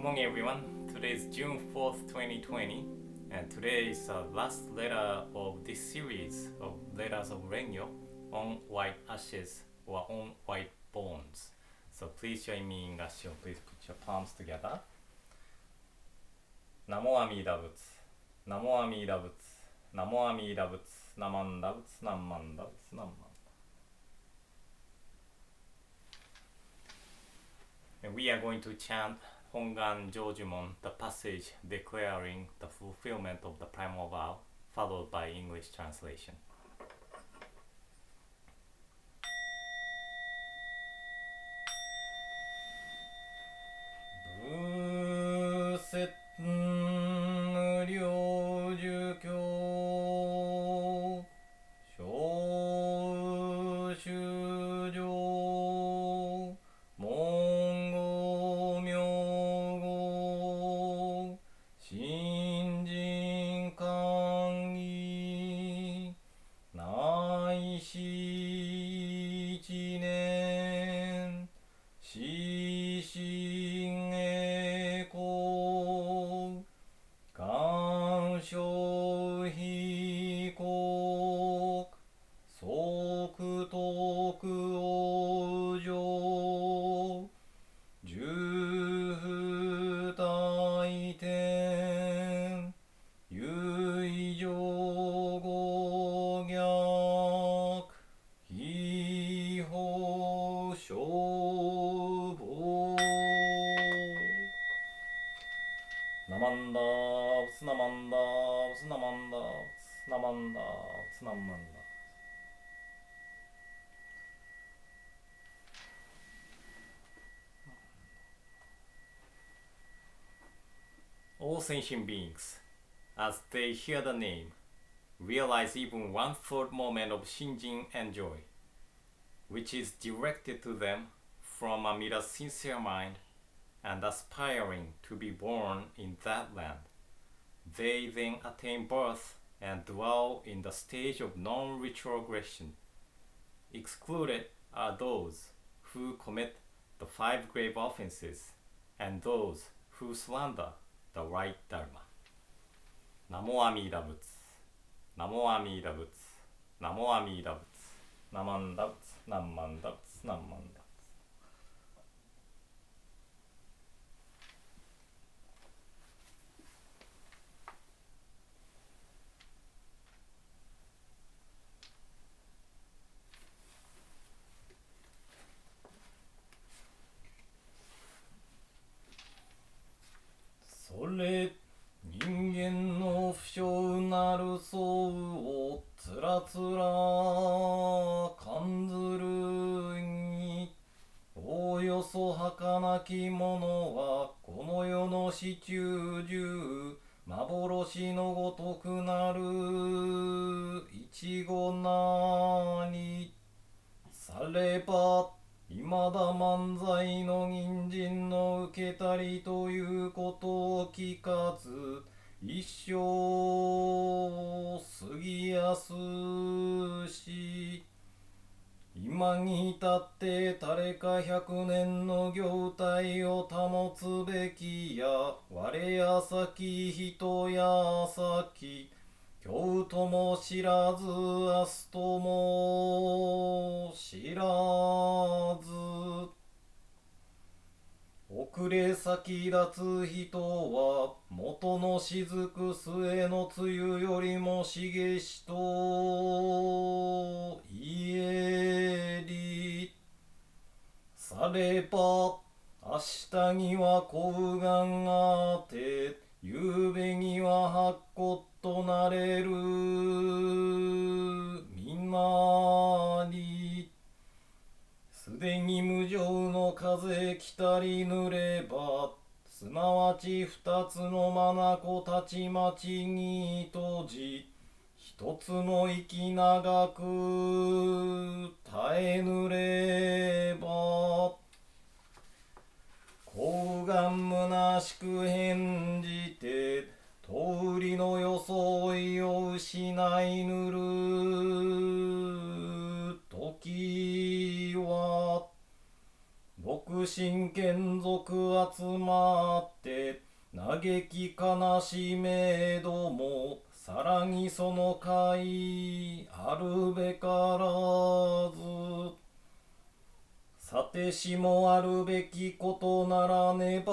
morning everyone. Today is June 4th, 2020 and today is the last letter of this series of letters of Rennyo on white ashes or on white bones. So please join me in Gassho. Please put your palms together. Namo Amida Butsu, Namo Amida Butsu, Namo Amida Butsu, Namanda Butsu, Namanda Butsu, Namanda. And we are going to chant Hongan Jojumon, the passage declaring the fulfillment of the Primal vow, followed by English translation. All sentient beings, as they hear the name, realize even one thought moment of shinjin and joy, which is directed to them from amid a sincere mind and aspiring to be born in that land. They then attain birth and dwell in the stage of non-retrogression. Excluded are those who commit the 5 grave offenses and those who slander the right Dharma. Namo Amida Butsu, Namo Amida Butsu, Namo Amida Butsu, Namanda Butsu, Namanda Butsu, Namanda Butsu.それ人間の不祥なる相をつらつら感ずるにおよそ儚き者はこの世の始終中幻のごとくなるいちごなにさればいまだ漫才の銀人の受けたりということを聞かず一生過ぎやすし今に至って誰か100年の業態を保つべきや我や先人や先今日とも知らず明日とも知らず遅れ先立つ人は元の雫末の梅雨よりも茂しと言えりされば明日には幸願があって夕べには白骨となれる皆にすでに無常の風来たり濡ればすなわち二つの眼たちまちに閉じ一つの息長く耐えぬれば幸願虚しく返じて通りの装いを失いぬる時は僕百神眷属集まって嘆き悲しめどもさらにその会あるべからずさてしもあるべきことならねば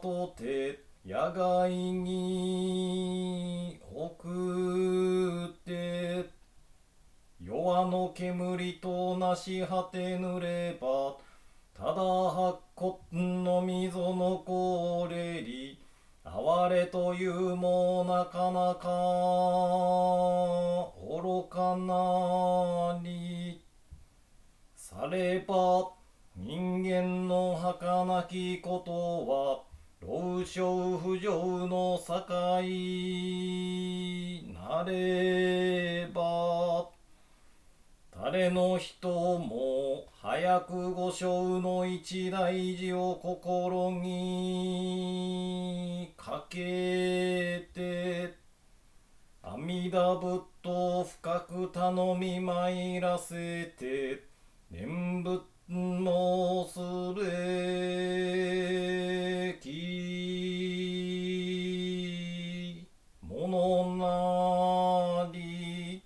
とて野外に送って弱の煙となし果てぬればただ白骨の溝のこれり哀れというもなかなか愚かなりされば人間の儚きことは老少不浄の境なれば誰の人も早く御生の一大事を心にかけて阿弥陀仏と深く頼み参らせて念仏のすべきものなり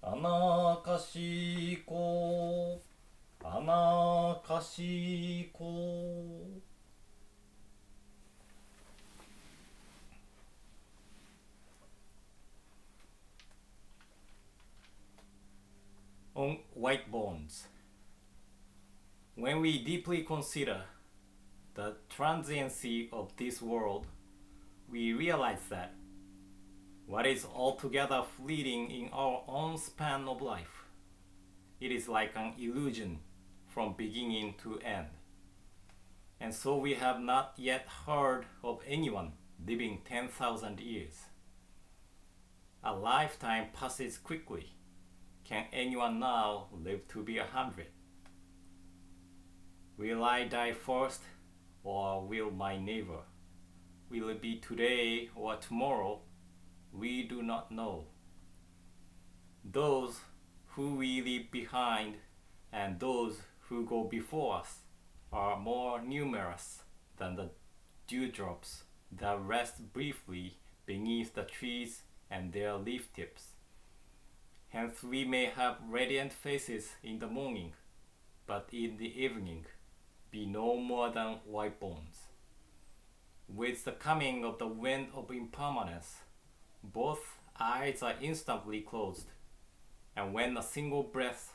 あなかしこあなかしこOn white bones. When we deeply consider the transiency of this world, we realize that what is altogether fleeting in our own span of life, it is like an illusion from beginning to end. And so we have not yet heard of anyone living 10,000 years. A lifetime passes quickly. Can anyone now live to be 100? Will I die first, or will my neighbor? Will it be today or tomorrow? We do not know. Those who we leave behind and those who go before us are more numerous than the dewdrops that rest briefly beneath the trees and their leaf tips. Hence we may have radiant faces in the morning, but in the evening be no more than white bones. With the coming of the wind of impermanence, both eyes are instantly closed, and when a single breath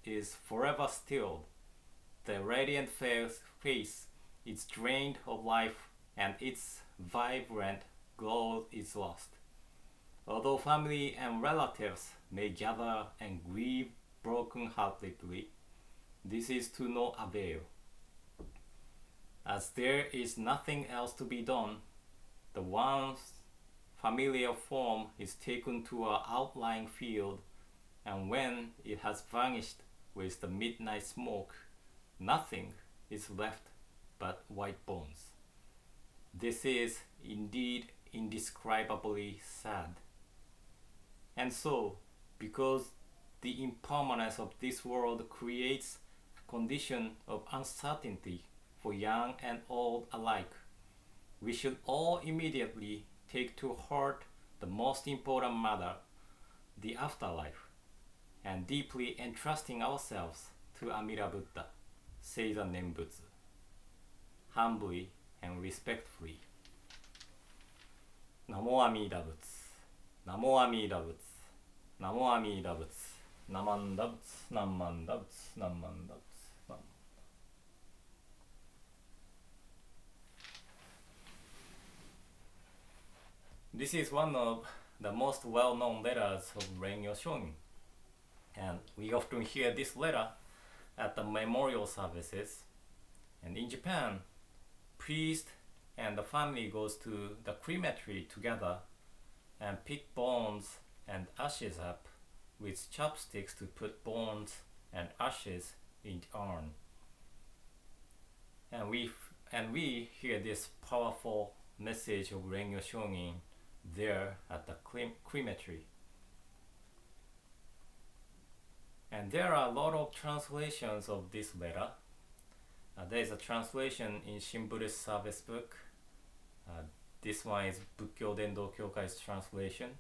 is forever stilled, the radiant face is drained of life and its vibrant glow is lost. Although family and relatives may gather and grieve broken-heartedly, this is to no avail. As there is nothing else to be done, the once familiar form is taken to an outlying field, and when it has vanished with the midnight smoke, nothing is left but white bones. This is indeed indescribably sad. And so, because the impermanence of this world creates a condition of uncertainty for young and old alike, we should all immediately take to heart the most important matter, the afterlife, and deeply entrusting ourselves to Amida Buddha, say the Nembutsu, humbly and respectfully. Namo Amida Butsu, Namo Amida Butsu, Namo Amida Butsu, Namanda Butsu, Namanda Butsu, Namanda Butsu. This is one of the most well-known letters of Rennyo Shonin, and we often hear this letter at the memorial services. And in Japan, priest and the family goes to the crematory together and pick bones and ashes up with chopsticks to put bones and ashes in the urn. And we hear this powerful message of Rennyo Shonin there at the crematory. And there are a lot of translations of this letter, There is a translation in Shin Buddhist Service Book. This one is Bukkyo Dendo Kyokai's translation,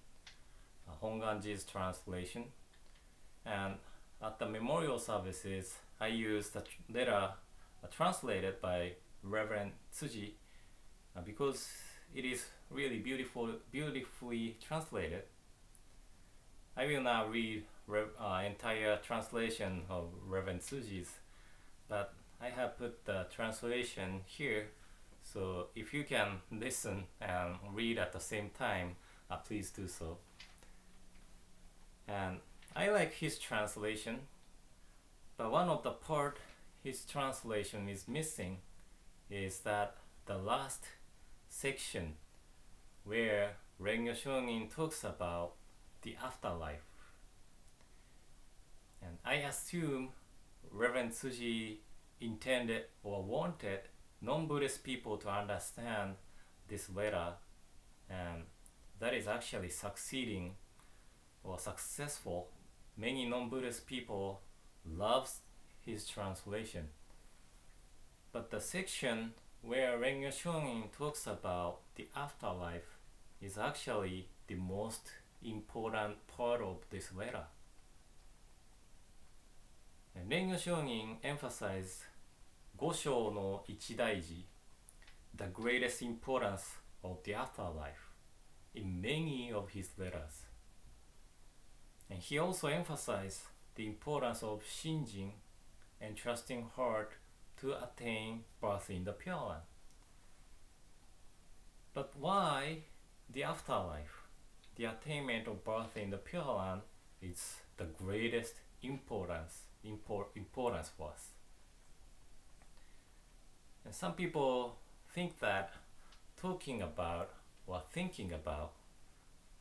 Honganji's translation. And at the memorial services, I use the letter translated by Reverend Tsuji because it is really beautifully translated. I will not read entire translation of Reverend Tsuji's, but I have put the translation here, so if you can listen and read at the same time, please do so. And I like his translation, but one of the part his translation is missing is that the last section where Rennyo Shonin talks about the afterlife. And I assume Reverend Tsuji intended or wanted non-Buddhist people to understand this letter, and that is actually succeeding or successful. Many non-Buddhist people loves his translation. But the section where Rennyo Shonin talks about the afterlife is actually the most important part of this letter. And Rennyo Shonin emphasized Gosho no Ichidaiji, the greatest importance of the afterlife, in many of his letters. And he also emphasized the importance of shinjin and trusting heart to attain birth in the Pure Land. But why the afterlife, the attainment of birth in the Pure Land, is the greatest importance for us? And some people think that talking about or thinking about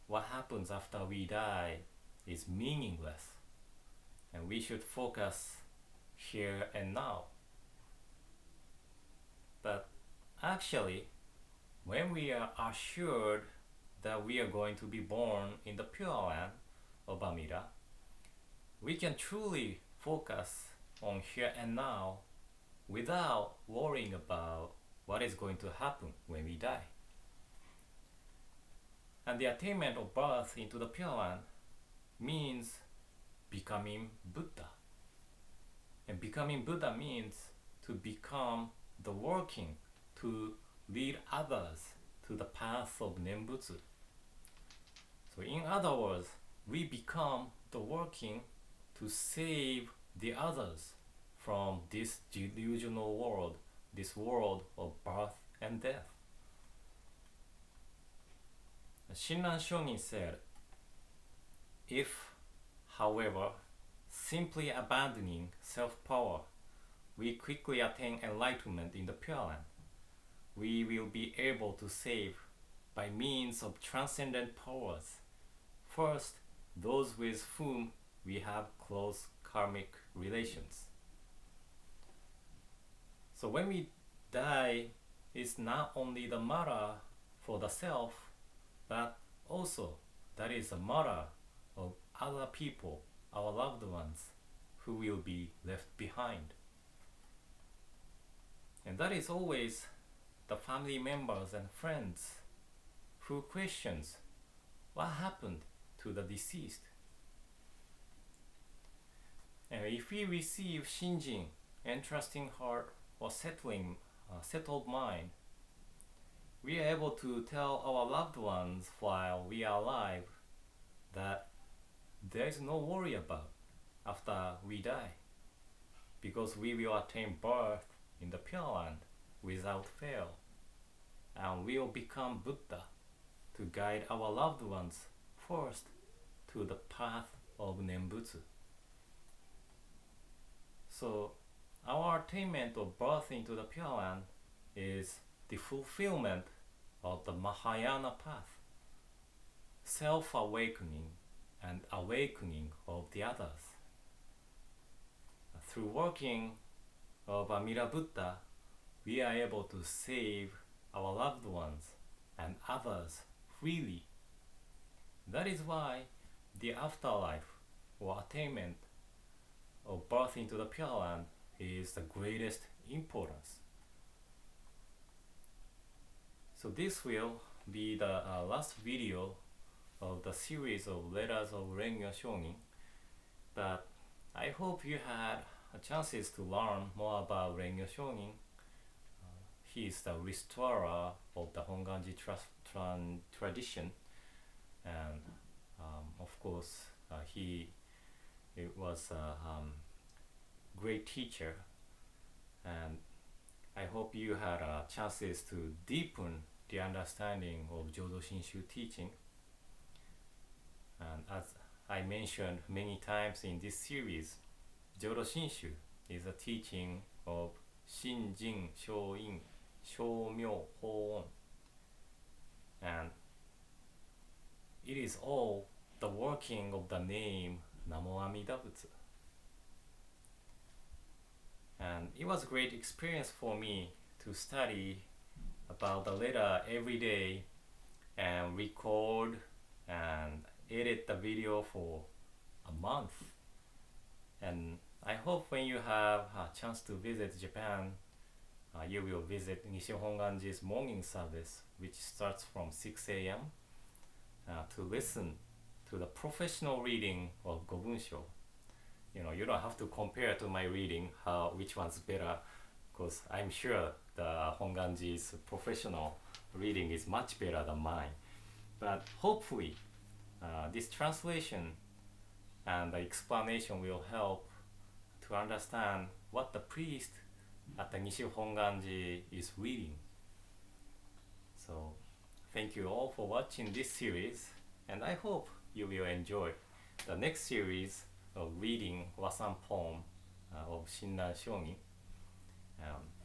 what happens after we die is meaningless, and we should focus here and now. But actually, when we are assured that we are going to be born in the Pure Land of Amida, we can truly focus on here and now without worrying about what is going to happen when we die. And the attainment of birth into the Pure Land means becoming Buddha. And becoming Buddha means to become the working to lead others to the path of Nembutsu. So in other words, we become the working to save the others from this delusional world, this world of birth and death. Shinran Shonin said, if, however, simply abandoning self-power, we quickly attain enlightenment in the Pure Land, we will be able to save by means of transcendent powers. First, those with whom we have close karmic relations. So when we die, it's not only the matter for the self, but also that is a matter of other people, our loved ones, who will be left behind. And that is always the family members and friends who questions what happened to the deceased. And if we receive shinjin and trusting heart or settled mind, we are able to tell our loved ones while we are alive that there is no worry about after we die, because we will attain birth in the Pure Land without fail, and we will become Buddha to guide our loved ones first to the path of Nembutsu. So our attainment of birth into the Pure Land is the fulfillment of the Mahayana path, self-awakening and awakening of the others. Through working of Amida Buddha, we are able to save our loved ones and others freely. That is why the afterlife or attainment of birth into the Pure Land is the greatest importance. So this will be the last video of the series of letters of Rennyo Shonin, but I hope you had chances to learn more about Rennyo Shonin. He is the restorer of the Honganji tradition, and of course he was a great teacher, and I hope you had chances to deepen the understanding of Jodo Shinshu teaching. And as I mentioned many times in this series, Jodo Shinshu is a teaching of Shinjin Shoin Shomyo Hoon, and it is all the working of the name Namo Amida Butsu. And it was a great experience for me to study about the letter every day and record and edit the video for a month. And I hope when you have a chance to visit Japan, you will visit Nishi Hongwanji's morning service, which starts from 6 a.m. To listen to the professional reading of Gobunsho. You know, you don't have to compare to my reading which one's better, because I'm sure the Honganji's professional reading is much better than mine. But hopefully this translation and the explanation will help to understand what the priest at the Nishi Hongwanji is reading. So thank you all for watching this series, and I hope you will enjoy the next series of reading Wasan poem of Shinran Shonin.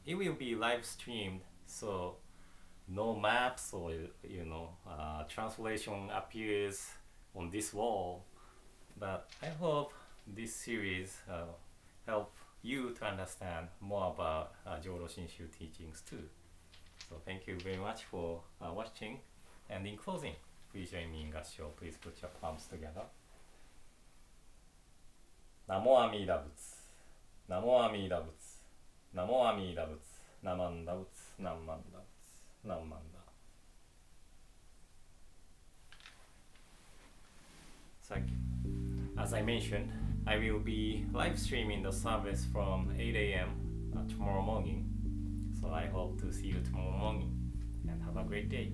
It will be live streamed, so no maps or translation appears on this wall, but I hope this series help you to understand more about Jodo Shinshu teachings too. So thank you very much for watching, and in closing, please join me in Gassho. Please put your palms together. Namo Amida Butsu, Namo Amida Butsu, Namo Amida Butsu, Namanda Butsu, Namanda Butsu, Namanda. So, as I mentioned, I will be live streaming the service from 8 a.m. Tomorrow morning. So I hope to see you tomorrow morning, and have a great day.